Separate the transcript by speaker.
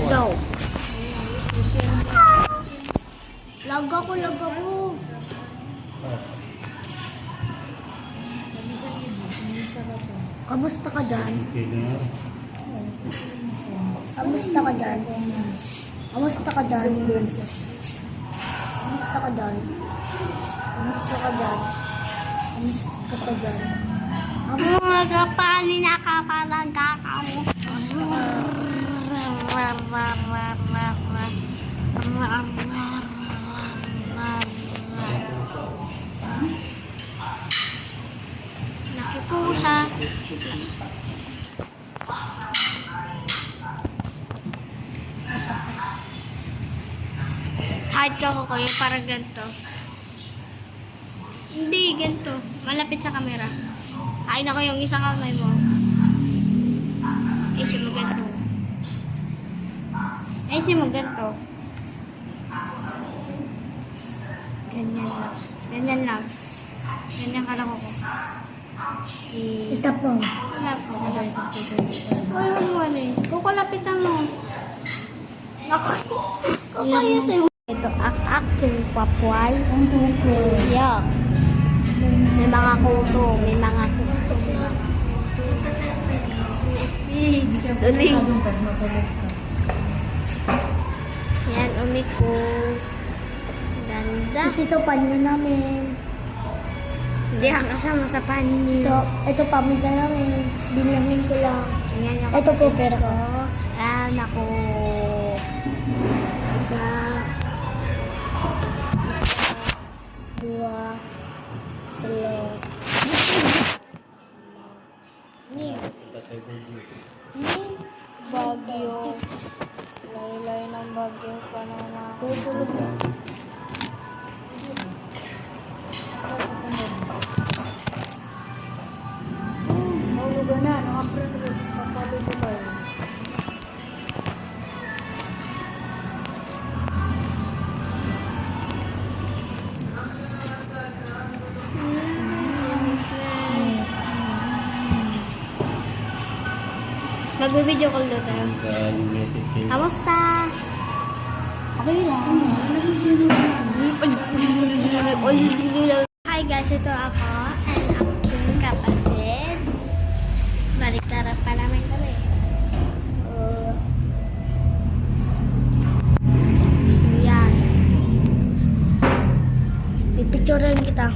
Speaker 1: Go. Lag ako. Kamusta ka dyan? Kamusta ka dyan? Kamusta ka dyan? Kamusta ka dyan? Kamusta ka dyan? Kamusta ka dyan? Ang mga panin nakapalang kakamo. Nakipusa. Hard ka ko kayo parang ganito. Hindi, ganito. Malapit sa camera. Ay na ko yung isang kamay mo. Ay, siya mo ganito. Ay, siya mo ganito. Ganyan lang. Ganyan lang. Ganyan ka lang ako. Stop mo. Wala po. Ay, ano eh. Kukulapitan mo. Ako. Kukaya sa'yo. Ito, aking papway. Ang tuko. Yeah. May mga kuto. May mga kuto. Duling. Yan, umiko. Ganda. Tapos ito, panyo namin. Hindi ka kasama sa panyo. Ito pamilya namin. Bilangin ko lang. Ito po pera ko. Ah, naku. Isa. Dua. Tatlo. Bagyo. Laylay ng bagyo pa naman. Mahulugan na. Nakaprint ko. Papalo ko ba yun? Mag-video call daw tayo. Kamusta? Okay lang. Hi guys, ito ako and aking kapatid. Baliktaran pa namin kami. Yan. Pipicturean kita.